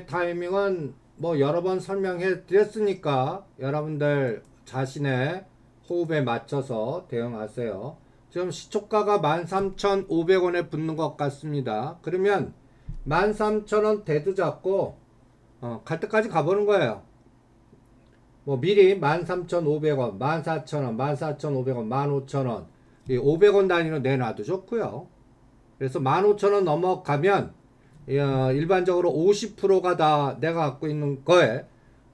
타이밍은 뭐 여러 번 설명해 드렸으니까 여러분들 자신의 호흡에 맞춰서 대응하세요. 지금 시초가가 13,500원에 붙는 것 같습니다. 그러면 13,000원 데드 잡고 갈 때까지 가보는 거예요. 뭐 미리 13,500원, 14,000원, 14,500원, 15,000원 500원 단위로 내놔도 좋고요. 그래서 15,000원 넘어가면 일반적으로 50%가 다 내가 갖고 있는 거에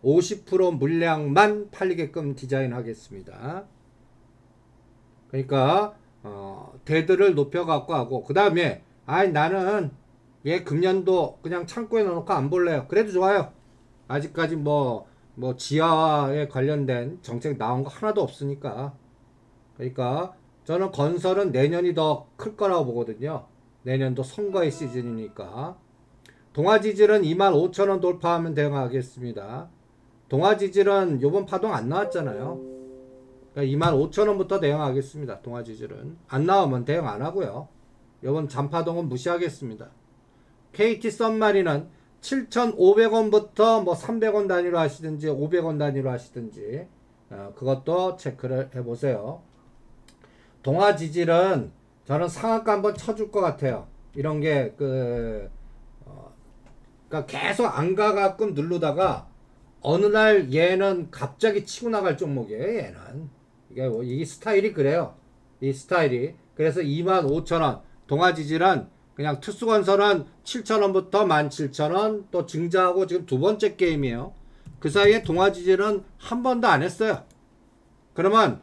50% 물량만 팔리게끔 디자인 하겠습니다. 그러니까 데드를 높여 갖고 하고, 그 다음에 나는 얘 금년도 그냥 창고에 넣어놓고 안 볼래요. 그래도 좋아요. 아직까지 뭐 지하에 관련된 정책 나온 거 하나도 없으니까. 그러니까 저는 건설은 내년이 더 클 거라고 보거든요. 내년도 선거의 시즌이니까. 동아지질은 25,000원 돌파하면 대응하겠습니다. 동아지질은 요번 파동 안 나왔잖아요. 그러니까 25,000원부터 대응하겠습니다. 동아지질은 안 나오면 대응 안 하고요. 요번 잔파동은 무시하겠습니다. KT 썸마리는 7,500원부터 뭐 300원 단위로 하시든지 500원 단위로 하시든지 그것도 체크를 해보세요. 동아지질은 저는 상한가 한번 쳐줄 것 같아요. 이런 게 그러니까 계속 안 가가끔 누르다가 어느 날 얘는 갑자기 치고 나갈 종목이에요. 얘는 이게 스타일이 그래요. 이 스타일이. 그래서 25,000원 동아지질은 그냥 특수건설은 7,000원부터 17,000원 또 증자하고 지금 두 번째 게임이에요. 그 사이에 동아지질은 한 번도 안 했어요. 그러면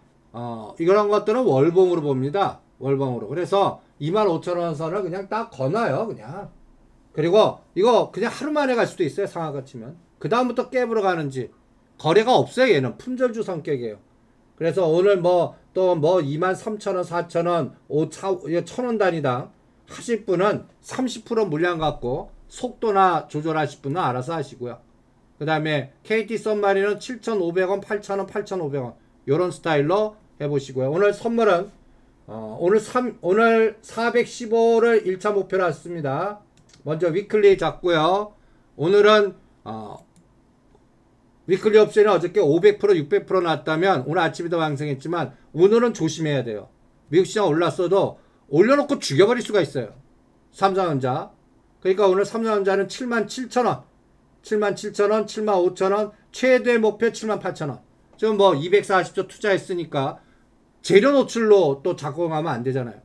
이런 것들은 월봉으로 봅니다. 월봉으로. 그래서 25,000원 선을 그냥 딱 거놔요. 그냥. 그리고 이거 그냥 하루 만에 갈 수도 있어요. 상하가 치면. 그 다음부터 깨부러 가는지. 거래가 없어요. 얘는 품절주 성격이에요. 그래서 오늘 또 23,000원, 4,000원, 1,000원 단위당 하실 분은 30% 물량 갖고 속도나 조절하실 분은 알아서 하시고요. 그 다음에 KT 썸마리는 7,500원, 8,000원, 8,500원 요런 스타일로 해보시고요. 오늘 선물은 오늘 415를 1차 목표로 했습니다. 먼저 위클리 잡고요. 오늘은 위클리 옵션이 어저께 500%, 600% 났다면 오늘 아침에도 방송했지만 오늘은 조심해야 돼요. 미국 시장 올랐어도 올려놓고 죽여버릴 수가 있어요. 삼성전자. 그러니까 오늘 삼성전자는 77,000원, 77,000원, 75,000원, 최대 목표 78,000원. 지금 240조 투자했으니까 재료 노출로 또 작동하면 안 되잖아요.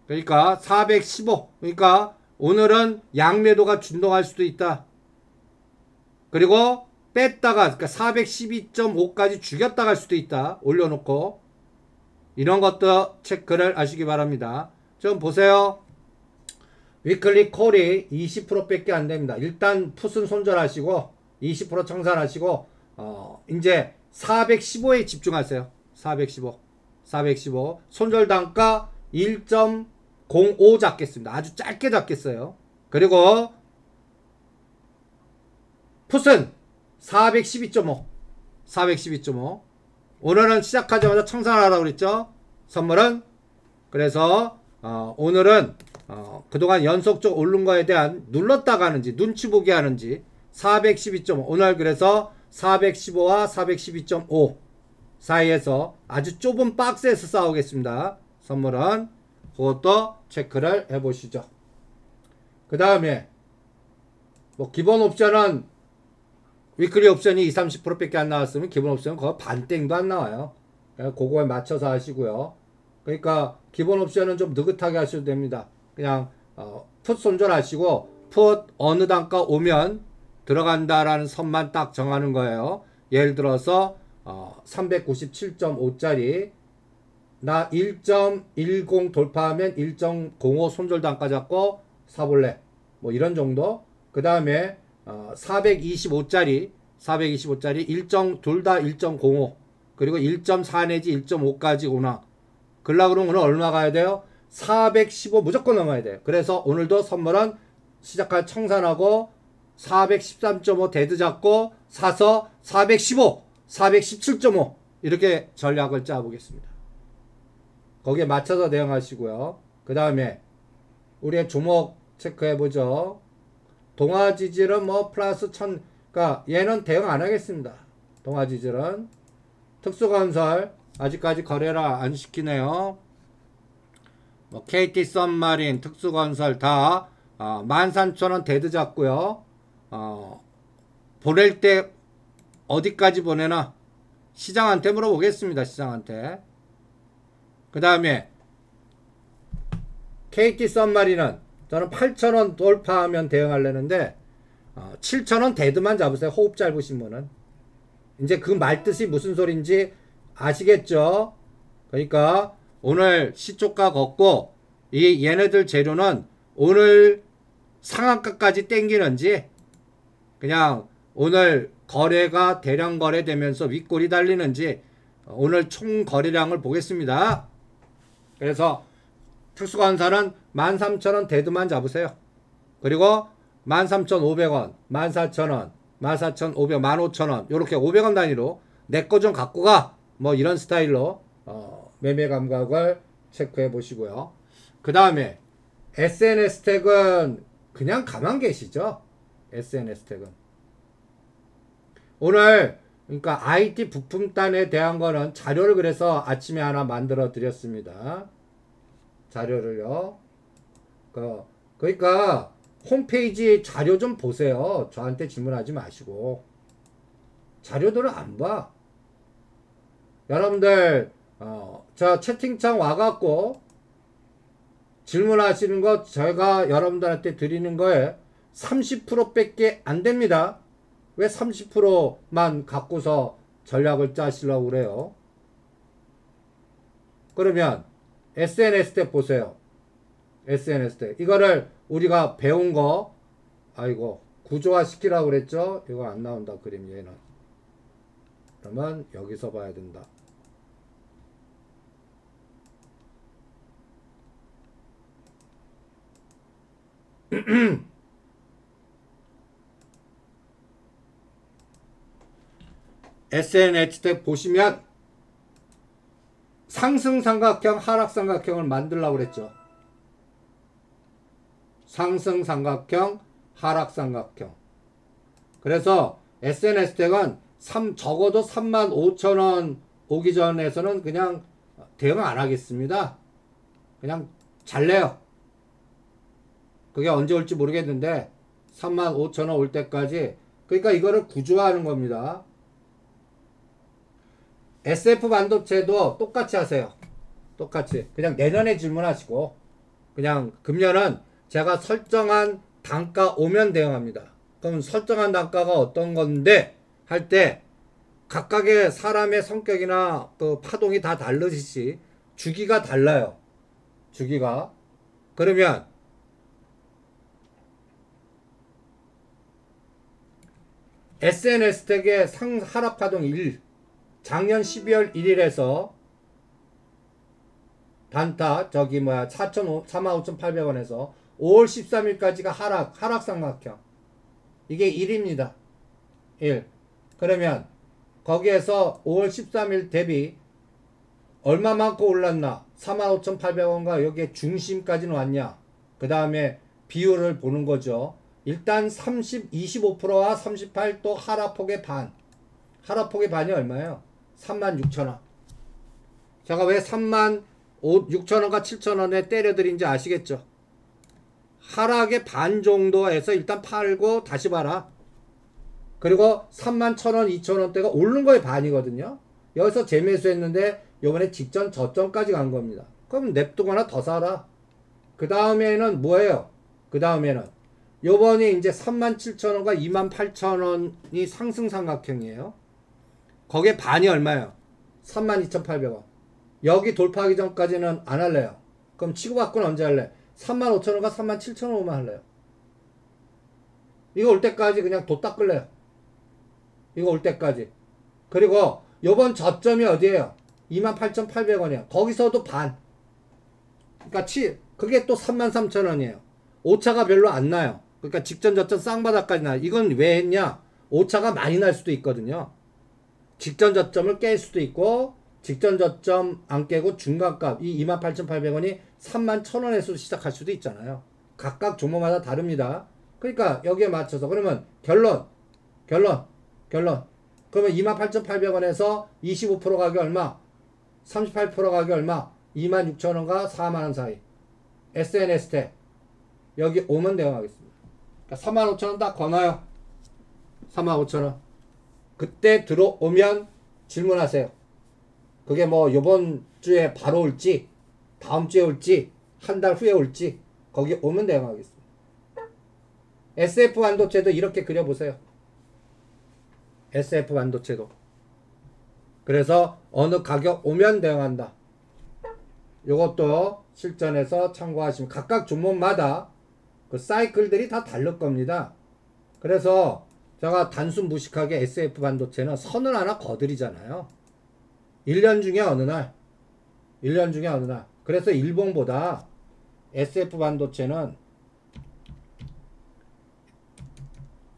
그러니까 415. 그러니까 오늘은 양매도가 준동할 수도 있다. 그리고 뺐다가 그러니까 412.5까지 죽였다 갈 수도 있다. 올려놓고. 이런 것도 체크를 하시기 바랍니다. 좀 보세요. 위클리 콜이 20% 밖에 안 됩니다. 일단 풋은 손절하시고 20% 청산하시고 이제 415에 집중하세요. 415 손절 단가 1.05 잡겠습니다. 아주 짧게 잡겠어요. 그리고 풋은 412.5 오늘은 시작하자마자 청산하라고 그랬죠. 선물은. 그래서 오늘은 그동안 연속적 오른 거에 대한 눌렀다 가는지 눈치 보기 하는지 412.5 오늘 그래서 415와 412.5 사이에서 아주 좁은 박스에서 싸우겠습니다. 선물은 그것도 체크를 해보시죠. 그 다음에 기본 옵션은 위클리 옵션이 20, 30% 밖에 안 나왔으면 기본 옵션은 거의 반땡도 안 나와요. 그거에 맞춰서 하시고요. 그러니까 기본 옵션은 좀 느긋하게 하셔도 됩니다. 그냥 풋 손절하시고 풋 어느 단가 오면 들어간다라는 선만 딱 정하는 거예요. 예를 들어서 397.5짜리 나 1.10 돌파하면 1.05 손절 단가 잡고 사볼래. 이런 정도. 그 다음에 425짜리 1.둘 다 1.05 그리고 1.4 내지 1.5까지 오나 그러려고 그러면 오늘 얼마 가야 돼요? 415 무조건 넘어야 돼요. 그래서 오늘도 선물은 시작할 청산하고 413.5 데드 잡고 사서 415 417.5 이렇게 전략을 짜보겠습니다. 거기에 맞춰서 대응하시고요. 그 다음에 우리의 종목 체크해보죠. 동아지질은 뭐 플러스 1000, 그러니까 얘는 대응 안 하겠습니다. 동아지질은. 특수건설 아직까지 거래를 안 시키네요. 뭐 KT 썸마린, 특수건설 다 13,000원 데드 잡고요. 보낼 때 어디까지 보내나 시장한테 물어보겠습니다. 시장한테. 그 다음에 KT 썸마린은 저는 8,000원 돌파하면 대응하려는데 7,000원 데드만 잡으세요. 호흡 짧으신 분은. 이제 그 말뜻이 무슨 소린지 아시겠죠? 그러니까 오늘 시초가 걷고 이 얘네들 재료는 오늘 상한가까지 땡기는지 그냥 오늘 거래가 대량 거래되면서 윗골이 달리는지 오늘 총 거래량을 보겠습니다. 그래서 특수건설은 13,000원 데드만 잡으세요. 그리고 13,500원, 14,000원, 14,500원, 15,000원 요렇게 500원 단위로 내 거 좀 갖고 가 뭐 이런 스타일로 매매 감각을 체크해 보시고요. 그 다음에 SNS 텍은 그냥 가만 계시죠. SNS 텍은 오늘 그러니까 IT 부품단에 대한 거는 자료를 그래서 아침에 하나 만들어 드렸습니다. 자료를요. 그러니까 홈페이지 자료 좀 보세요. 저한테 질문하지 마시고. 자료들은 안 봐. 여러분들 저 채팅창 와갖고 질문하시는 거 제가 여러분들한테 드리는 거에 30% 밖에 안 됩니다. 왜 30%만 갖고서 전략을 짜시려고 그래요? 그러면 SNS 때 보세요. SNS 때 이거를 우리가 배운 거 아이고 구조화 시키라고 그랬죠? 이거 안 나온다 그림 얘는. 그러면 여기서 봐야 된다. SNH 때 보시면 상승삼각형, 하락삼각형을 만들려고 그랬죠. 상승삼각형, 하락삼각형. 그래서 SNS 텍은 적어도 35,000원 오기 전에서는 그냥 대응 안 하겠습니다. 그냥 잘래요. 그게 언제 올지 모르겠는데 35,000원 올 때까지. 그러니까 이거를 구조화하는 겁니다. SF 반도체도 똑같이 하세요. 똑같이. 그냥 내년에 질문하시고 그냥 금년은 제가 설정한 단가 오면 대응합니다. 그럼 설정한 단가가 어떤 건데 할 때 각각의 사람의 성격이나 또 파동이 다 다르듯이 주기가 달라요. 주기가. 그러면 SNS 텍의 하락파동 1 작년 12월 1일에서 단타 45,800원에서 5월 13일까지가 하락삼각형. 이게 1입니다. 1. 그러면 거기에서 5월 13일 대비 얼마만큼 올랐나? 45,800원과 여기에 중심까지는 왔냐? 그 다음에 비율을 보는 거죠. 일단 25%와 38 또 하락폭의 반. 하락폭의 반이 얼마예요? 36,000원. 제가 왜 36,000원과 7,000원에 때려드린지 아시겠죠? 하락의 반 정도에서 일단 팔고 다시 봐라. 그리고 31,000원, 2,000원대가 오른 거의 반이거든요. 여기서 재매수했는데 요번에 직전 저점까지 간 겁니다. 그럼 냅두거나 더 사라. 그 다음에는 뭐예요? 그 다음에는 요번에 이제 37,000원과 28,000원이 상승삼각형이에요. 거기에 반이 얼마예요? 32,800원. 여기 돌파하기 전까지는 안 할래요. 그럼 치고받고는 언제 할래? 35,000원과 37,000원만 할래요. 이거 올 때까지 그냥 도 닦을래요. 이거 올 때까지. 그리고 요번 저점이 어디예요? 28,800원이에요. 거기서도 반. 그러니까 그게 또 33,000원이에요. 오차가 별로 안 나요. 그러니까 직전 저점 쌍바닥까지 나요. 이건 왜 했냐? 오차가 많이 날 수도 있거든요. 직전 저점을 깰 수도 있고 직전 저점 안 깨고 중간값 이 28,800원이 31,000원에서 시작할 수도 있잖아요. 각각 종목마다 다릅니다. 그러니까 여기에 맞춰서 그러면 결론. 그러면 28,800원에서 25% 가격이 얼마? 38% 가격이 얼마? 26,000원과 4만원 사이. SNS택 여기 오면 대응하겠습니다. 그러니까 45,000원 딱 권어요. 45,000원. 그때 들어오면 질문하세요. 그게 뭐 요번 주에 바로 올지 다음 주에 올지 한 달 후에 올지 거기 오면 대응하겠습니다. SF 반도체도 이렇게 그려보세요. SF 반도체도. 그래서 어느 가격 오면 대응한다. 요것도 실전에서 참고하시면 각각 종목마다 그 사이클들이 다 다를 겁니다. 그래서 제가 단순 무식하게 SF 반도체는 선을 하나 거드리잖아요. 1년 중에 어느 날. 그래서 일봉보다 SF 반도체는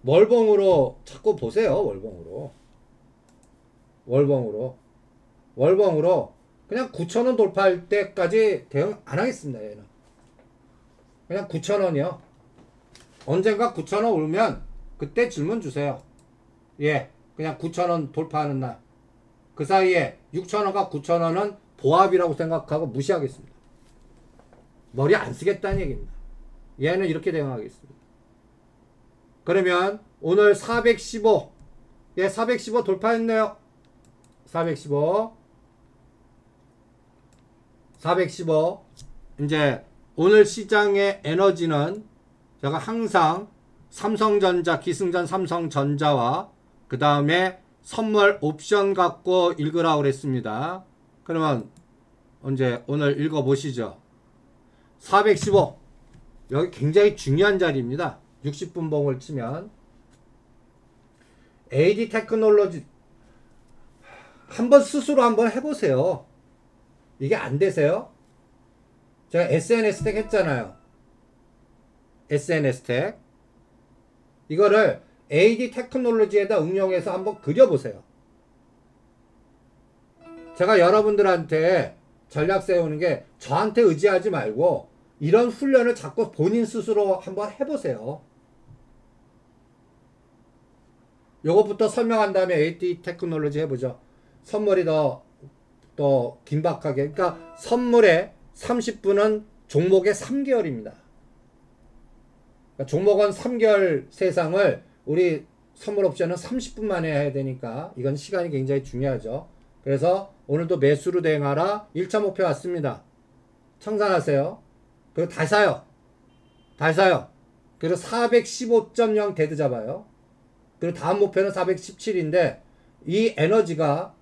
월봉으로 자꾸 보세요. 월봉으로 그냥 9,000원 돌파할 때까지 대응 안 하겠습니다. 얘는 그냥 9,000원이요. 언젠가 9,000원 오르면 그때 질문 주세요. 예, 그냥 9,000원 돌파하는 날. 그 사이에 6,000원과 9,000원은 보합이라고 생각하고 무시하겠습니다. 머리 안 쓰겠다는 얘기입니다. 얘는 이렇게 대응하겠습니다. 그러면 오늘 415. 예, 415 돌파했네요. 415. 이제 오늘 시장의 에너지는 제가 항상 삼성전자, 기승전 삼성전자와 그 다음에 선물 옵션 갖고 읽으라고 그랬습니다. 그러면 이제 오늘 읽어보시죠. 415 여기 굉장히 중요한 자리입니다. 60분 봉을 치면 AD 테크놀로지 한번 스스로 한번 해보세요. 이게 안 되세요? 제가 SNS택 했잖아요. SNS택 이거를 AD 테크놀로지에다 응용해서 한번 그려보세요. 제가 여러분들한테 전략 세우는 게 저한테 의지하지 말고 이런 훈련을 자꾸 본인 스스로 한번 해보세요. 요것부터 설명한 다음에 AD 테크놀로지 해보죠. 선물이 더 긴박하게. 그러니까 선물의 30분은 종목의 3개월입니다. 그러니까 종목은 3개월 세상을 우리 선물 옵션은 30분 만에 해야 되니까 이건 시간이 굉장히 중요하죠. 그래서 오늘도 매수로 대응하라. 1차 목표 왔습니다. 청산하세요. 그리고 다시 사요. 그리고 415.0 데드 잡아요. 그리고 다음 목표는 417인데 이 에너지가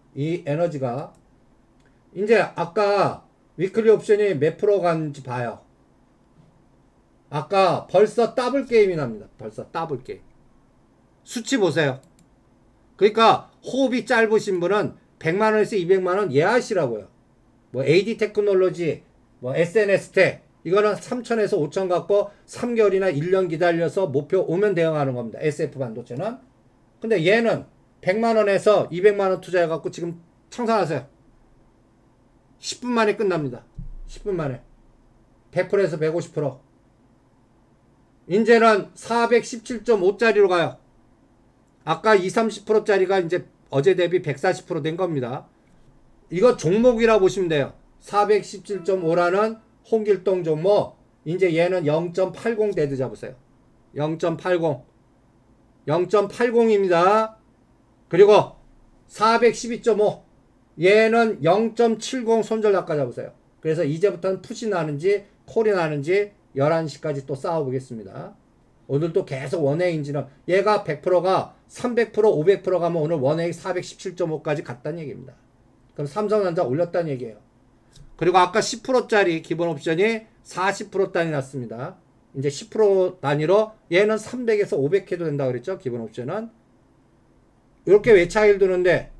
이제 아까 위클리 옵션이 몇 프로 간지 봐요. 아까 벌써 더블 게임이 납니다. 벌써 더블 게임. 수치 보세요. 그러니까 호흡이 짧으신 분은 100만원에서 200만원 예하시라고요. 뭐 AD 테크놀로지, 뭐 SNS택 이거는 3,000에서 5,000 갖고 3개월이나 1년 기다려서 목표 오면 대응하는 겁니다. SF 반도체는. 근데 얘는 100만원에서 200만원 투자해 갖고 지금 청산하세요. 10분 만에 끝납니다. 10분 만에 100%에서 150%. 이제는 417.5짜리로 가요. 아까 20-30%짜리가 이제 어제 대비 140% 된 겁니다. 이거 종목이라 보시면 돼요. 417.5라는 홍길동 종목. 이제 얘는 0.80 데드 잡으세요. 0.80입니다. 그리고 412.5 얘는 0.70 손절 낚아 잡으세요. 그래서 이제부터는 푸시 나는지 콜이 나는지 11시까지 또 싸워보겠습니다. 오늘도 계속 원웨이 인지는 얘가 100%가 300% 500% 가면 오늘 원웨이 417.5까지 갔다는 얘기입니다. 그럼 삼성전자 올렸다는 얘기예요. 그리고 아까 10%짜리 기본 옵션이 40% 단위 났습니다. 이제 10% 단위로 얘는 300에서 500 해도 된다고 그랬죠. 기본 옵션은. 이렇게 왜 차이를 두는데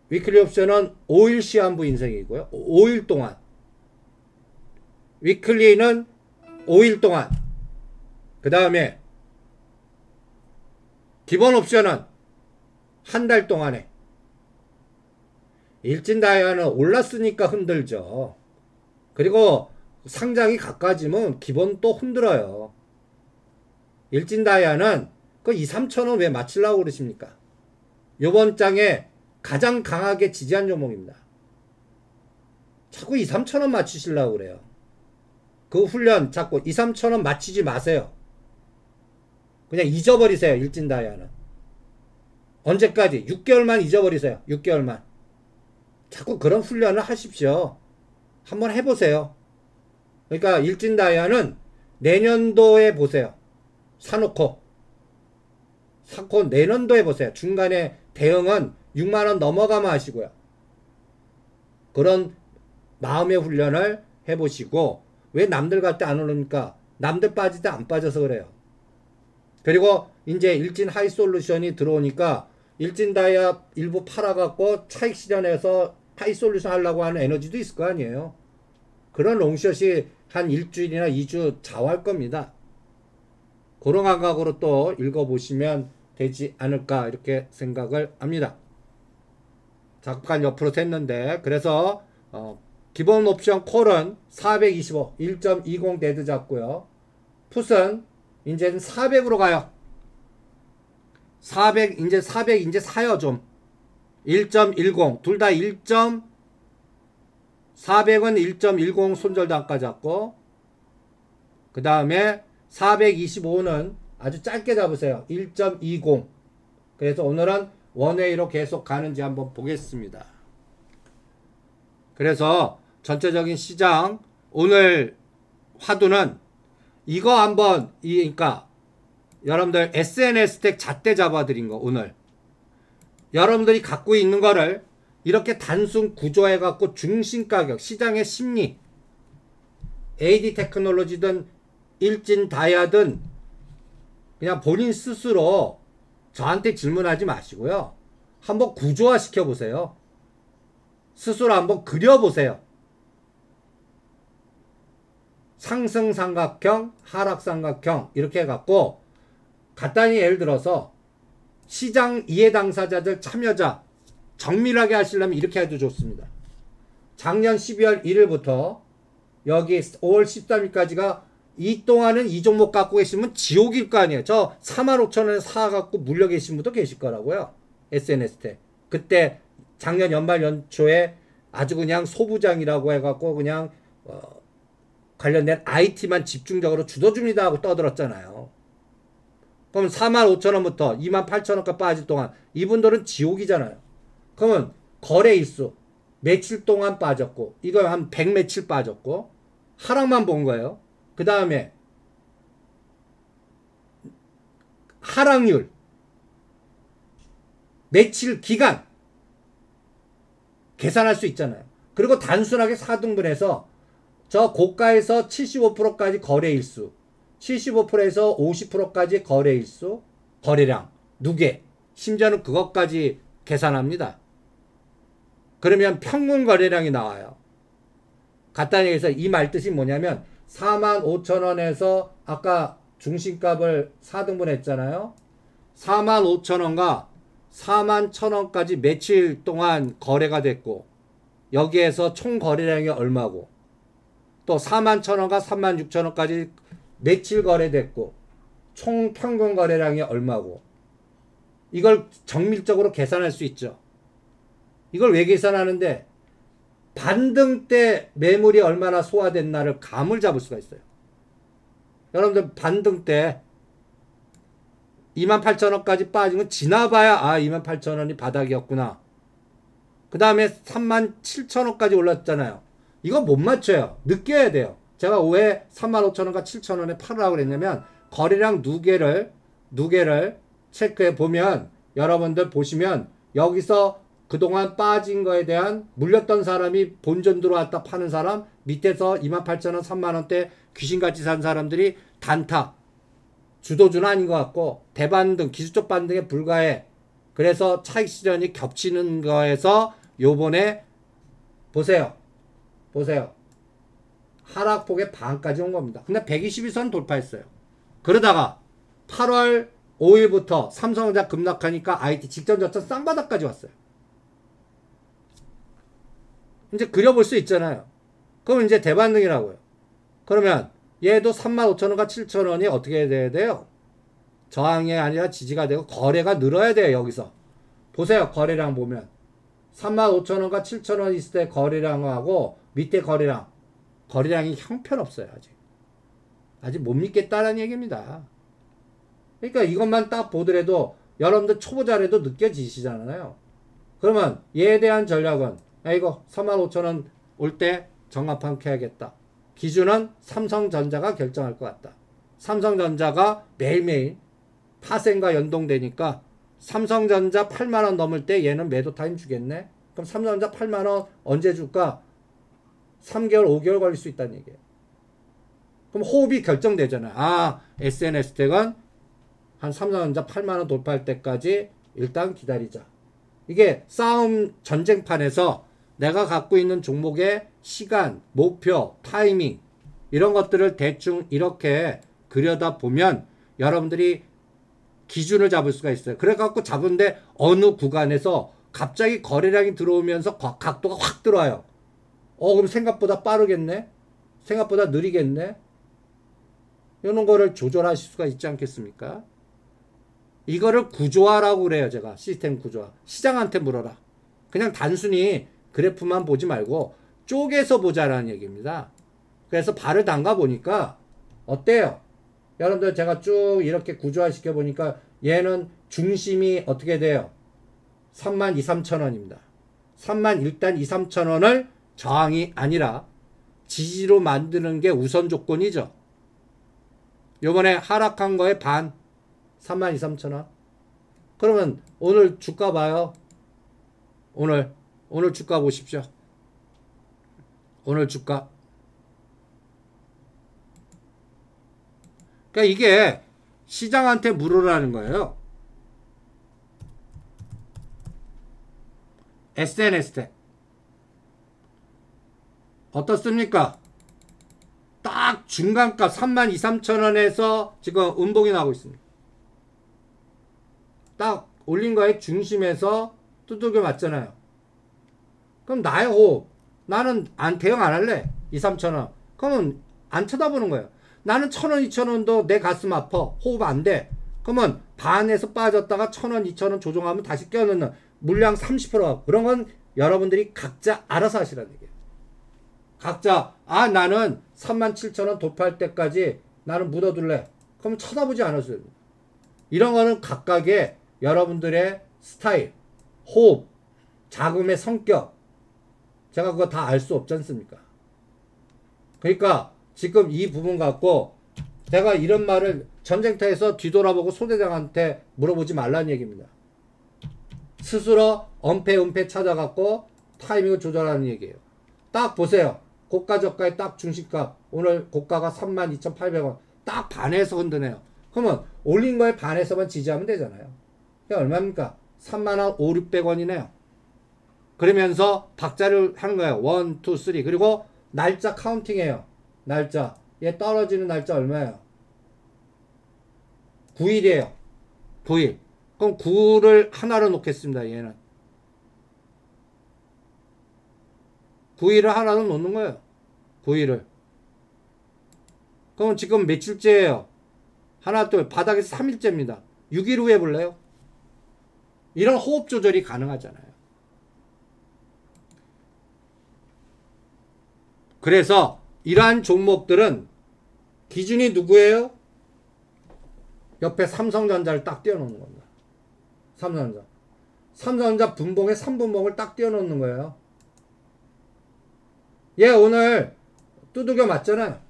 위클리 옵션은 5일 시한부 인생이고요. 5일 동안. 위클리는 5일 동안. 그 다음에 기본 옵션은 한 달 동안에. 일진다이아는 올랐으니까 흔들죠. 그리고 상장이 가까워지면 기본 또 흔들어요. 일진다이아는 그 2, 3천원 왜 맞추려고 그러십니까? 요번 장에 가장 강하게 지지한 종목입니다. 자꾸 2, 3천원 맞추시려고 그래요. 그 훈련 자꾸 2, 3천원 맞추지 마세요. 그냥 잊어버리세요. 일진다이아는. 언제까지? 6개월만 잊어버리세요. 6개월만. 자꾸 그런 훈련을 하십시오. 한번 해보세요. 그러니까 일진다이아는 내년도에 보세요. 사놓고 내년도에 보세요. 중간에 대응은 6만원 넘어가면 하시고요. 그런 마음의 훈련을 해보시고, 왜 남들 갈 때 안 오르니까? 남들 빠질 때 안 빠져서 그래요. 그리고 이제 일진 하이솔루션이 들어오니까 일진다이아 일부 팔아갖고 차익 실현해서 하이솔루션 하려고 하는 에너지도 있을 거 아니에요. 그런 롱숏이 한 일주일이나 2주 좌우할 겁니다. 그런 감각으로 또 읽어보시면 되지 않을까 이렇게 생각을 합니다. 잠깐 옆으로 샜는데, 그래서 기본 옵션 콜은 425 1.20 데드 잡고요. 풋은 이제는 400으로 가요. 400 이제 사요. 좀 1.10 둘 다 400은 1.10 손절단가 잡고, 그 다음에 425는 아주 짧게 잡으세요. 1.20. 그래서 오늘은 원웨이로 계속 가는지 한번 보겠습니다. 그래서 전체적인 시장 오늘 화두는 이거 한번, 그러니까 여러분들 SNS 택 잣대 잡아드린 거, 오늘 여러분들이 갖고 있는 거를 이렇게 단순 구조해 갖고 중심가격, 시장의 심리, AD 테크놀로지든 일진 다이아든 그냥 본인 스스로 저한테 질문하지 마시고요. 한번 구조화 시켜보세요. 스스로 한번 그려보세요. 상승삼각형, 하락삼각형 이렇게 해갖고 간단히 예를 들어서 시장 이해 당사자들 참여자 정밀하게 하시려면 이렇게 해도 좋습니다. 작년 12월 1일부터 여기 5월 13일까지가 이 동안은 이 종목 갖고 계시면 지옥일 거 아니에요. 저 45,000원에 사갖고 물려 계신 분도 계실 거라고요. SNS 때. 그때 작년 연말 연초에 아주 그냥 소부장이라고 해갖고 그냥 관련된 IT만 집중적으로 주도줍니다 하고 떠들었잖아요. 그럼 45,000원부터 28,000원까지 빠질 동안 이분들은 지옥이잖아요. 그러면 거래일수 며칠 동안 빠졌고, 이거 한 100 며칠 빠졌고, 하락만 본 거예요. 그 다음에 하락률, 며칠 기간 계산할 수 있잖아요. 그리고 단순하게 4등분해서 저 고가에서 75%까지 거래일수, 75%에서 50%까지 거래일수, 거래량, 누계, 심지어는 그것까지 계산합니다. 그러면 평균 거래량이 나와요. 간단히 얘기해서 이 말 뜻이 뭐냐면 45,000원에서 아까 중심값을 4등분 했잖아요. 45,000원과 41,000원까지 며칠 동안 거래가 됐고, 여기에서 총 거래량이 얼마고, 또 41,000원과 36,000원까지 며칠 거래됐고, 총 평균 거래량이 얼마고, 이걸 정밀적으로 계산할 수 있죠. 이걸 왜 계산하는데, 반등 때 매물이 얼마나 소화됐나를 감을 잡을 수가 있어요. 여러분들 반등 때 28,000원까지 빠지면 지나봐야 28,000원이 바닥이었구나. 그 다음에 37,000원까지 올랐잖아요. 이거 못 맞춰요. 느껴야 돼요. 제가 왜 35,000원과 7,000원에 팔으라고 그랬냐면, 거래량 누계를 체크해 보면, 여러분들 보시면 여기서 그동안 빠진 거에 대한, 물렸던 사람이 본전 들어왔다 파는 사람, 밑에서 28,000원 3만원대 귀신같이 산 사람들이 단타, 주도주는 아닌 것 같고 대반등, 기술적 반등에 불과해. 그래서 차익 실현이 겹치는 거에서 요번에 보세요. 하락폭의 반까지 온 겁니다. 근데 122선 돌파했어요. 그러다가 8월 5일부터 삼성전자 급락하니까 IT 직전 저점 쌍바닥까지 왔어요. 이제 그려볼 수 있잖아요. 그럼 이제 대반등이라고요. 그러면 얘도 35,000원과 7,000원이 어떻게 돼야 돼요? 저항이 아니라 지지가 되고 거래가 늘어야 돼요. 여기서 보세요. 거래량 보면 35,000원과 7,000원 있을 때 거래량하고 밑에 거래량이 형편없어요. 아직 못 믿겠다라는 얘기입니다. 그러니까 이것만 딱 보더라도 여러분들 초보자라도 느껴지시잖아요. 그러면 얘에 대한 전략은 이거 35,000원 올 때 정합판 켜야겠다. 기준은 삼성전자가 결정할 것 같다. 삼성전자가 매일매일 파생과 연동되니까 삼성전자 8만원 넘을 때 얘는 매도 타임 주겠네. 그럼 삼성전자 8만원 언제 줄까? 3개월 5개월 걸릴 수 있다는 얘기예요. 그럼 호흡이 결정되잖아요. SNS텍은 한 삼성전자 8만원 돌파할 때까지 일단 기다리자. 이게 싸움 전쟁판에서 내가 갖고 있는 종목의 시간, 목표, 타이밍 이런 것들을 대충 이렇게 그려다보면 여러분들이 기준을 잡을 수가 있어요. 그래갖고 잡은데 어느 구간에서 갑자기 거래량이 들어오면서 각도가 확 들어와요. 그럼 생각보다 빠르겠네? 생각보다 느리겠네? 이런 거를 조절하실 수가 있지 않겠습니까? 이거를 구조화라고 그래요. 제가 시스템 구조화. 시장한테 물어라. 그냥 단순히 그래프만 보지 말고 쪼개서 보자라는 얘기입니다. 그래서 발을 담가 보니까 어때요? 여러분들 제가 쭉 이렇게 구조화 시켜 보니까 얘는 중심이 어떻게 돼요? 32,000~33,000원입니다. 일단 2~3,000원을 저항이 아니라 지지로 만드는 게 우선 조건이죠. 요번에 하락한 거에 반 32,000~33,000원. 그러면 오늘 주가 봐요. 오늘 주가 보십시오. 오늘 주가. 그러니까 이게 시장한테 물으라는 거예요. SNS텍 어떻습니까? 딱 중간값 32,000~33,000원에서 지금 음봉이 나오고 있습니다. 딱 올린 거에 중심에서 두들겨 맞잖아요. 그럼 나의 호흡. 나는 대응 안 할래. 2~3,000원. 그러면 안 쳐다보는 거예요. 나는 1,000원, 2,000원도 내 가슴 아파. 호흡 안 돼. 그러면 반에서 빠졌다가 1,000원, 2,000원 조정하면 다시 껴넣는 물량 30%. 그런 건 여러분들이 각자 알아서 하시라는 얘기예요. 각자 나는 37,000원 돌파할 때까지 나는 묻어둘래. 그럼 쳐다보지 않았어요. 이런 거는 각각의 여러분들의 스타일, 호흡, 자금의 성격 제가 그거 다 알 수 없지 않습니까? 그러니까 지금 이 부분 갖고 제가 이런 말을 전쟁터에서 뒤돌아보고 소대장한테 물어보지 말라는 얘기입니다. 스스로 은폐 찾아갖고 타이밍을 조절하는 얘기예요. 딱 보세요. 고가 저가의 딱 중심값. 오늘 고가가 32,800원. 딱 반에서 흔드네요. 그러면 올린 거에 반에서만 지지하면 되잖아요. 그게 얼마입니까? 35,000~600원이네요. 그러면서 박자를 하는 거예요. 1, 2, 3. 그리고 날짜 카운팅해요. 날짜. 얘 떨어지는 날짜 얼마예요? 9일이에요. 9일. 그럼 9를 하나로 놓겠습니다. 얘는. 9일을 하나로 놓는 거예요. 9일을. 그럼 지금 며칠째예요? 하나, 둘, 바닥에서 3일째입니다. 6일 후에 볼래요? 이런 호흡 조절이 가능하잖아요. 그래서 이러한 종목들은 기준이 누구예요? 옆에 삼성전자를 딱 띄워놓는 겁니다. 삼성전자 분봉에 3분봉을 딱 띄워놓는 거예요. 얘 오늘 두들겨 맞잖아요.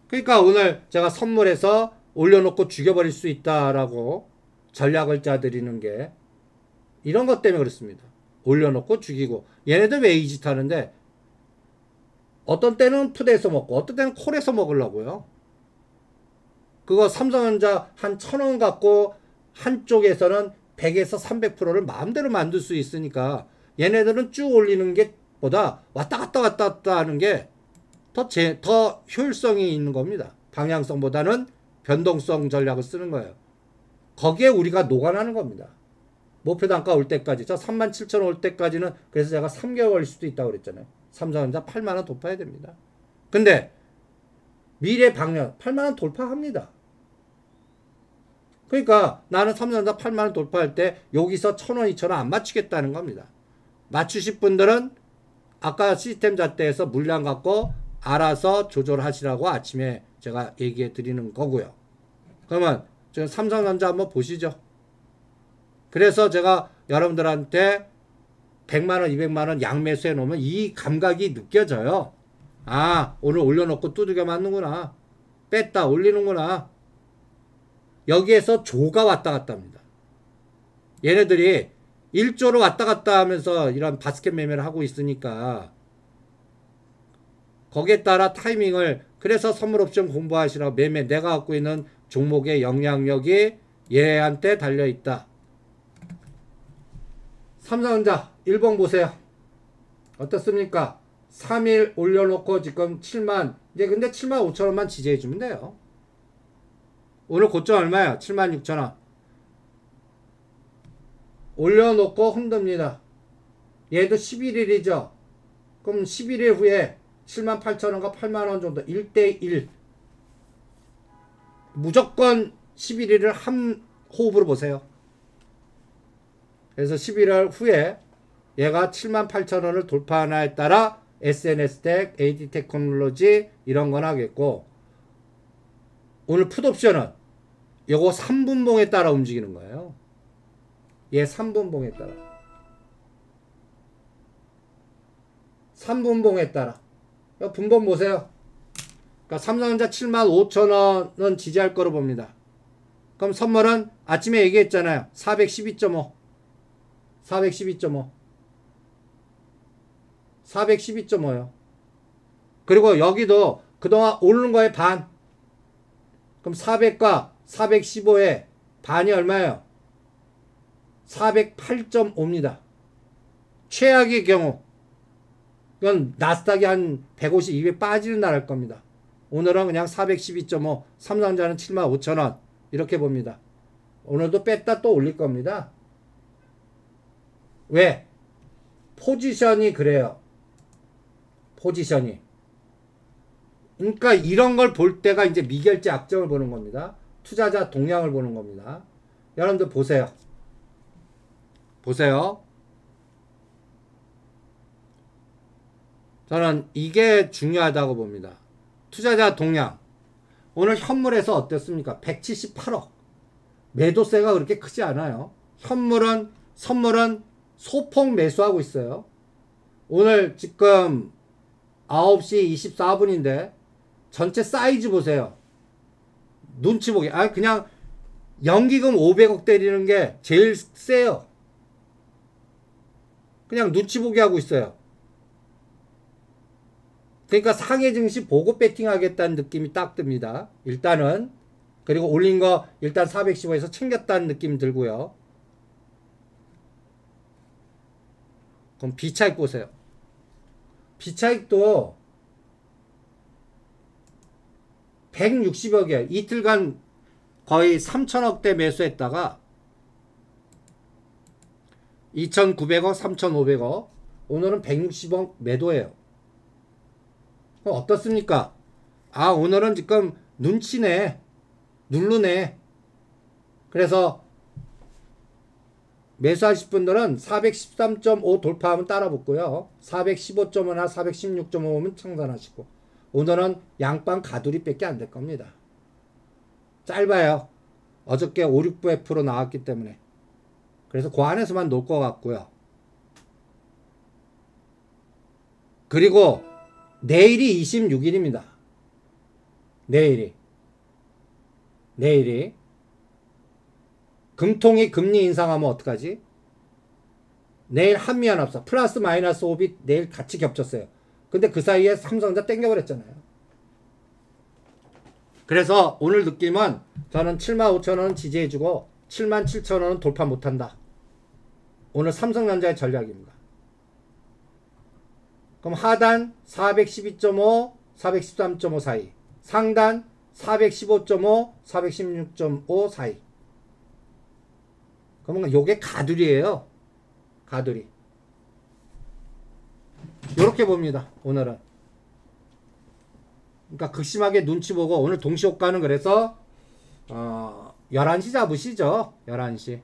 그러니까 오늘 제가 선물해서 올려놓고 죽여버릴 수 있다라고 전략을 짜드리는 게 이런 것 때문에 그렇습니다. 올려놓고 죽이고. 얘네들 왜 이 짓 하는데 어떤 때는 푸드에서 먹고 어떤 때는 콜에서 먹으려고요. 그거 삼성전자 한 1,000원 갖고 한쪽에서는 100에서 300%를 마음대로 만들 수 있으니까 얘네들은 쭉 올리는 게 보다 왔다 갔다 하는 게 더 효율성이 있는 겁니다. 방향성보다는 변동성 전략을 쓰는 거예요. 거기에 우리가 녹아나는 겁니다. 목표 단가 올 때까지. 저 37,000원 올 때까지는 그래서 제가 3개월 걸릴 수도 있다고 그랬잖아요. 삼성전자 8만원 돌파해야 됩니다. 근데 미래 방향 8만원 돌파합니다. 그러니까 나는 삼성전자 8만원 돌파할 때 여기서 1,000원, 2,000원 안 맞추겠다는 겁니다. 맞추실 분들은 아까 시스템 잣대에서 물량 갖고 알아서 조절하시라고 아침에 제가 얘기해 드리는 거고요. 그러면 지금 삼성전자 한번 보시죠. 그래서 제가 여러분들한테 100만원, 200만원 양매수해 놓으면 이 감각이 느껴져요. 아, 오늘 올려놓고 두들겨 맞는구나. 뺐다 올리는구나. 여기에서 조가 왔다 갔다 합니다. 얘네들이 1조로 왔다 갔다 하면서 이런 바스켓 매매를 하고 있으니까 거기에 따라 타이밍을, 그래서 선물 옵션 공부하시라고 매매, 내가 갖고 있는 종목의 영향력이 얘한테 달려있다. 삼성전자 1번 보세요. 어떻습니까? 3일 올려놓고 지금 7만, 이제 근데 7만 5천원만 지지해주면 돼요. 오늘 고점 얼마야? 7만 6천원. 올려놓고 흔듭니다. 얘도 11일이죠. 그럼 11일 후에 7만 8천원과 8만원 정도 1대1. 무조건 11일을 한 호흡으로 보세요. 그래서 11월 후에 얘가 7만 8천원을 돌파하나에 따라 SNS텍, AD테크놀로지 이런 건 하겠고, 오늘 풋옵션은 요거 3분봉에 따라 움직이는 거예요. 얘 3분봉에 따라. 3분봉에 따라. 분봉 보세요. 그러니까 삼성전자 7만 5천원은 지지할 거로 봅니다. 그럼 선물은 아침에 얘기했잖아요. 412.5. 412.5. 412.5요. 그리고 여기도 그동안 오르는 거에 반. 그럼 400과 415의 반이 얼마예요? 408.5입니다. 최악의 경우 이건 나스닥이 한 150, 200 빠지는 날 할 겁니다. 오늘은 그냥 412.5, 삼성전자는 7만 5천원 이렇게 봅니다. 오늘도 뺐다 또 올릴 겁니다. 왜? 포지션이 그래요. 포지션이. 그러니까 이런 걸 볼 때가 이제 미결제 악정을 보는 겁니다. 투자자 동향을 보는 겁니다. 여러분들 보세요. 보세요. 저는 이게 중요하다고 봅니다. 투자자 동향. 오늘 현물에서 어땠습니까? 178억. 매도세가 그렇게 크지 않아요. 현물은, 선물은 소폭 매수하고 있어요. 오늘 지금 9시 24분인데 전체 사이즈 보세요. 눈치 보기. 아, 그냥 연기금 500억 때리는 게 제일 세요. 그냥 눈치 보기 하고 있어요. 그러니까 상해 증시 보고 배팅 하겠다는 느낌이 딱 듭니다. 일단은. 그리고 올린 거 일단 415에서 챙겼다는 느낌 들고요. 그럼 비차익 보세요. 비차익도 160억이에요. 이틀간 거의 3천억대 매수했다가 2,900억, 3,500억. 오늘은 160억 매도예요. 그럼 어떻습니까? 아, 오늘은 지금 눈치네. 누르네. 그래서 매수하실 분들은 413.5 돌파하면 따라 붙고요. 415.5나 416.5면 청산하시고. 오늘은 양빵 가두리 밖에 안 될 겁니다. 짧아요. 어저께 5, 6% 나왔기 때문에. 그래서 그 안에서만 놀 것 같고요. 그리고 내일이 26일입니다. 내일이. 금통이 금리 인상하면 어떡하지? 내일 한미연합사 플러스 마이너스 5비 내일 같이 겹쳤어요. 근데 그 사이에 삼성전자 땡겨버렸잖아요. 그래서 오늘 느낌은 저는 75,000원은 지지해주고 77,000원은 돌파 못한다. 오늘 삼성전자의 전략입니다. 그럼 하단 412.5, 413.5 사이, 상단 415.5, 416.5 사이. 그러면 요게 가두리예요. 가두리. 요렇게 봅니다. 오늘은. 그러니까 극심하게 눈치 보고 오늘 동시효과는 그래서 11시 잡으시죠. 11시.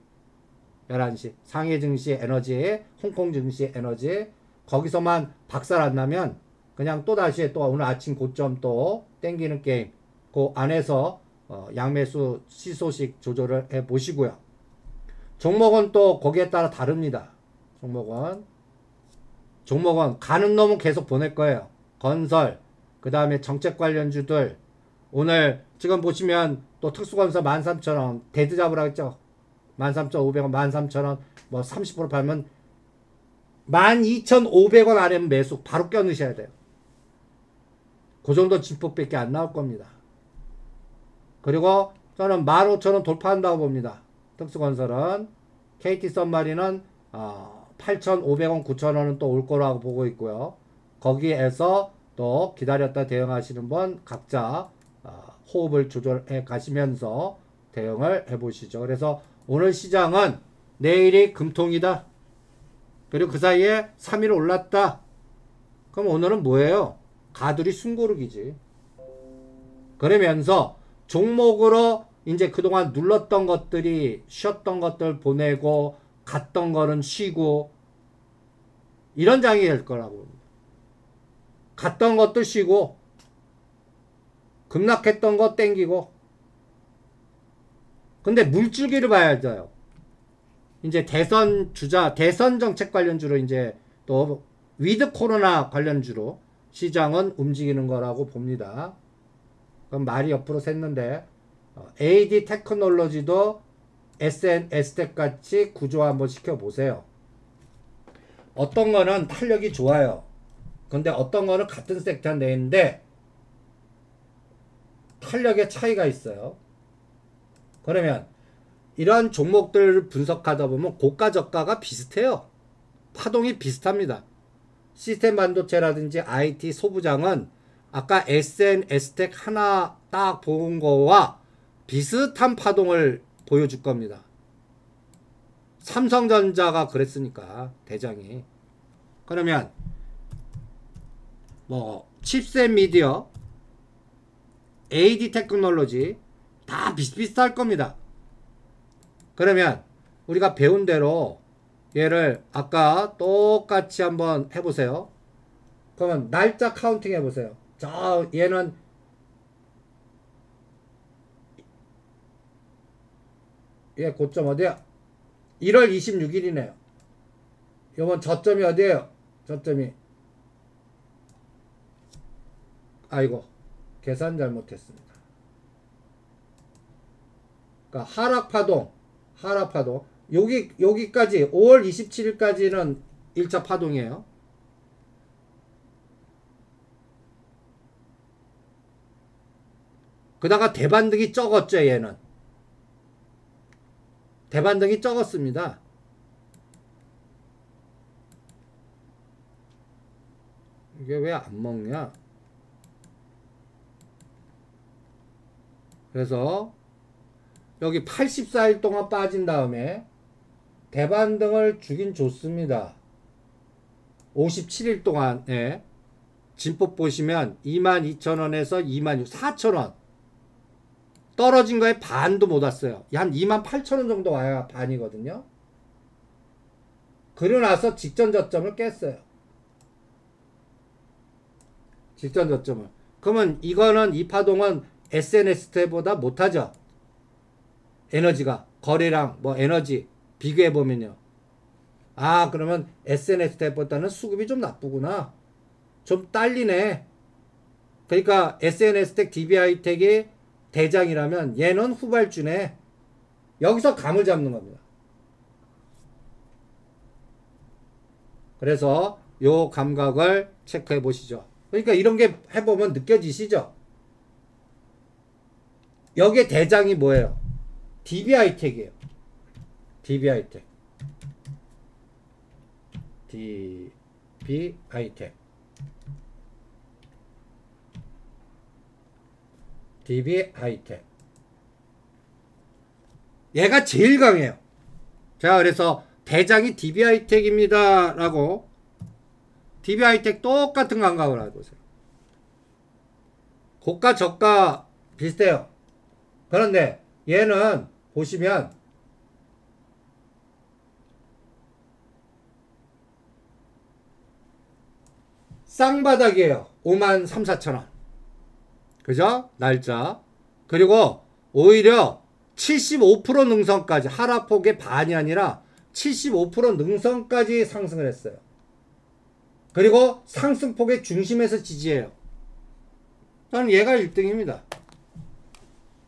11시. 상해 증시 에너지, 홍콩 증시 에너지. 거기서만 박살 안 나면 그냥 또다시 또 오늘 아침 고점 또 땡기는 게임. 그 안에서 양매수 시소식 조절을 해 보시고요. 종목은 또 거기에 따라 다릅니다. 종목은 가는 놈은 계속 보낼 거예요. 건설, 그 다음에 정책 관련주들. 오늘 지금 보시면 또 특수건설 13,000원 데드 잡으라고 했죠. 13,500원, 13,000원 뭐 30% 팔면 12,500원 아래면 매수 바로 껴넣으셔야 돼요. 그 정도 진폭밖에 안 나올 겁니다. 그리고 저는 15,000원 돌파한다고 봅니다. 특수건설은. KT 썬마린은 8,500원, 9,000원은 또 올 거라고 보고 있고요. 거기에서 또 기다렸다 대응하시는 분 각자 호흡을 조절해 가시면서 대응을 해 보시죠. 그래서 오늘 시장은 내일이 금통이다. 그리고 그 사이에 3일 올랐다. 그럼 오늘은 뭐예요? 가두리 숨고르기지. 그러면서 종목으로 이제 그동안 눌렀던 것들이 쉬었던 것들 보내고 갔던 거는 쉬고 이런 장이 될 거라고 봅니다. 갔던 것도 쉬고 급락했던 거 땡기고. 근데 물줄기를 봐야 돼요. 이제 대선 주자, 대선 정책 관련주로 이제 또 위드 코로나 관련주로 시장은 움직이는 거라고 봅니다. 그럼 말이 옆으로 샜는데 AD 테크놀로지도 SNS텍 같이 구조 한번 시켜보세요. 어떤 거는 탄력이 좋아요. 근데 어떤 거는 같은 섹터 내인데 탄력의 차이가 있어요. 그러면 이런 종목들 분석하다 보면 고가 저가가 비슷해요. 파동이 비슷합니다. 시스템 반도체라든지 IT 소부장은 아까 SNS텍 하나 딱 본 거와 비슷한 파동을 보여줄 겁니다. 삼성전자가 그랬으니까 대장이. 그러면 뭐 칩셋 미디어, AD 테크놀로지 다 비슷비슷할 겁니다. 그러면 우리가 배운 대로 얘를 아까 똑같이 한번 해보세요. 그러면 날짜 카운팅 해보세요. 저 얘는 얘 고점 어디야? 1월 26일이네요. 요번 저점이 어디에요? 저점이 아이고 계산 잘못했습니다. 그러니까 하락파동 여기까지 5월 27일까지는 1차 파동이에요. 그다가 대반등이 적었죠. 얘는 대반등이 적었습니다. 이게 왜 안 먹냐? 그래서 여기 84일 동안 빠진 다음에 대반등을 주긴 줬습니다. 57일 동안에 진폭 보시면 22,000원에서 24,000원 떨어진 거에 반도 못 왔어요. 한 28,000원 정도 와야 반이거든요. 그러고 나서 직전 저점을 깼어요. 직전 저점을. 그러면 이거는 이 파동은 SNS보다 못하죠. 에너지가 거래량 뭐 에너지 비교해 보면요. 아 그러면 SNS보다는 수급이 좀 나쁘구나. 좀 딸리네. 그러니까 SNS텍 DB하이텍이 대장이라면 얘는 후발주네. 여기서 감을 잡는 겁니다. 그래서 요 감각을 체크해 보시죠. 그러니까 이런 게 해보면 느껴지시죠? 여기에 대장이 뭐예요? DB하이텍이에요. DB하이텍. DB하이텍. DB하이텍. 얘가 제일 강해요. 자, 그래서 대장이 DB하이텍입니다. 라고 DB하이텍 똑같은 감각을 해보세요. 고가 저가 비슷해요. 그런데 얘는 보시면 쌍바닥이에요. 5만 3, 4천원. 그죠? 날짜. 그리고 오히려 75% 능선까지, 하락폭의 반이 아니라 75% 능선까지 상승을 했어요. 그리고 상승폭의 중심에서 지지해요. 저는 얘가 1등입니다.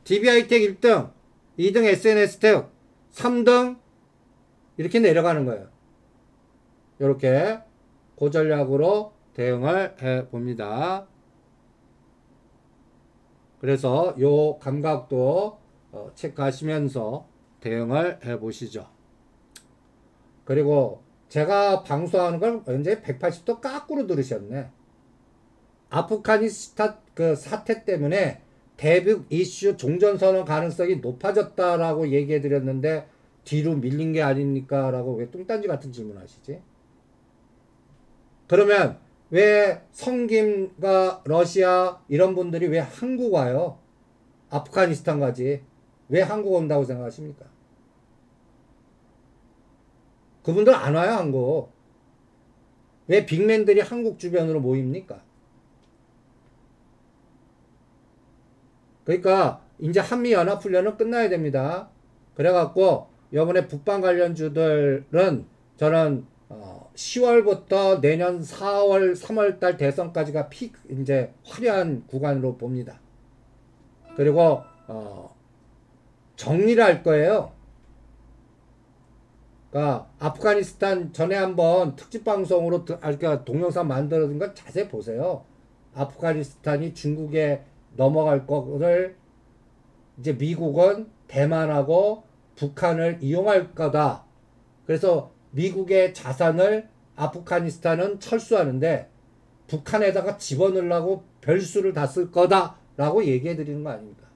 DB하이텍 1등, 2등 SNS텍, 3등 이렇게 내려가는 거예요. 이렇게 고전략으로 대응을 해봅니다. 그래서 요 감각도 체크하시면서 대응을 해보시죠. 그리고 제가 방송하는 걸 언제 180도 까꾸로 들으셨네. 아프가니스탄 그 사태 때문에 대북 이슈 종전선언 가능성이 높아졌다라고 얘기해 드렸는데 뒤로 밀린 게 아닙니까? 라고 왜 뚱딴지 같은 질문 하시지? 그러면 왜 성김과 러시아 이런 분들이 왜 한국 와요? 아프가니스탄 가지. 왜 한국 온다고 생각하십니까? 그분들 안 와요, 한국. 왜 빅맨들이 한국 주변으로 모입니까? 그러니까 이제 한미연합훈련은 끝나야 됩니다. 그래갖고 이번에 북방 관련주들은 저는 10월부터 내년 4월, 3월달 대선까지가 이제 화려한 구간으로 봅니다. 그리고 정리를 할 거예요. 그러니까 아프가니스탄 전에 한번 특집 방송으로 그러니까 동영상 만들어둔 걸 자세히 보세요. 아프가니스탄이 중국에 넘어갈 거를 이제 미국은 대만하고 북한을 이용할 거다. 그래서 미국의 자산을 아프가니스탄은 철수하는데 북한에다가 집어넣으려고 별수를 다 쓸 거다라고 얘기해 드리는 거 아닙니까?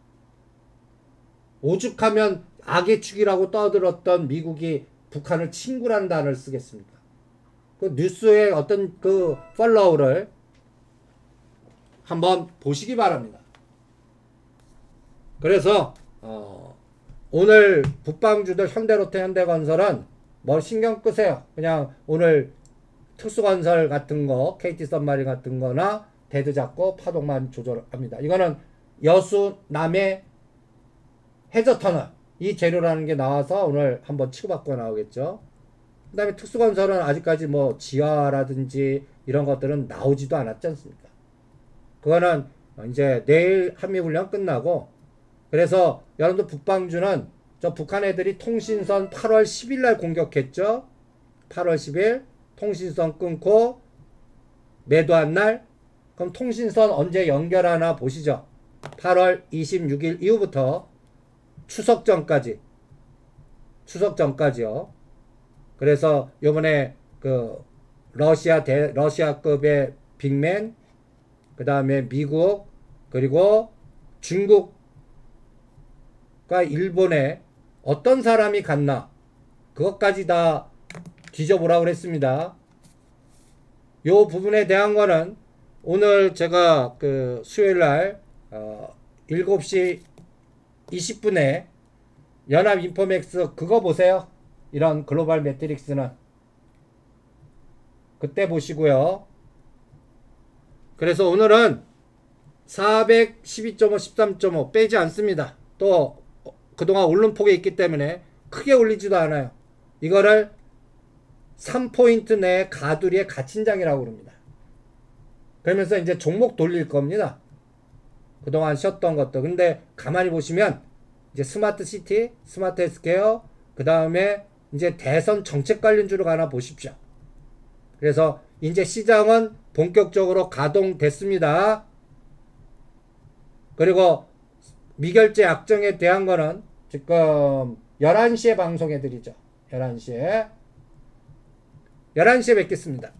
오죽하면 악의 축이라고 떠들었던 미국이 북한을 친구라는 단어를 쓰겠습니까? 그 뉴스의 어떤 그 팔로우를 한번 보시기 바랍니다. 그래서 오늘 북방주들 현대로테, 현대건설은 뭐 신경 끄세요. 그냥 오늘 특수건설 같은 거, KT 썸마린 같은 거나 데드 잡고 파동만 조절합니다. 이거는 여수 남해 해저터널 이 재료라는 게 나와서 오늘 한번 치고받고 나오겠죠. 그 다음에 특수건설은 아직까지 뭐 지하라든지 이런 것들은 나오지도 않았지 않습니까? 그거는 이제 내일 한미훈련 끝나고, 그래서 여러분들 북방주는 저 북한 애들이 통신선 8월 10일 날 공격했죠. 8월 10일 통신선 끊고 매도한 날. 그럼 통신선 언제 연결하나 보시죠. 8월 26일 이후부터 추석 전까지. 추석 전까지요. 그래서 요번에 그 러시아급의 빅맨, 그 다음에 미국, 그리고 중국과 일본에 어떤 사람이 갔나, 그것까지 다 뒤져보라고 그랬습니다. 요 부분에 대한 거는 오늘 제가 그 수요일날 7시 20분에 연합인포맥스 그거 보세요. 이런 글로벌 매트릭스는 그때 보시고요. 그래서 오늘은 412.5, 13.5 빼지 않습니다. 또 그동안 오름폭에 있기 때문에 크게 올리지도 않아요. 이거를 3포인트 내 가두리의 갇힌장이라고 그럽니다. 그러면서 이제 종목 돌릴 겁니다. 그동안 쉬었던 것도. 근데 가만히 보시면 이제 스마트시티, 스마트 헬스케어, 그 다음에 이제 대선 정책 관련주로 가나 보십시오. 그래서 이제 시장은 본격적으로 가동됐습니다. 그리고 미결제 약정에 대한 거는 지금 11시에 방송해 드리죠. 11시에 뵙겠습니다.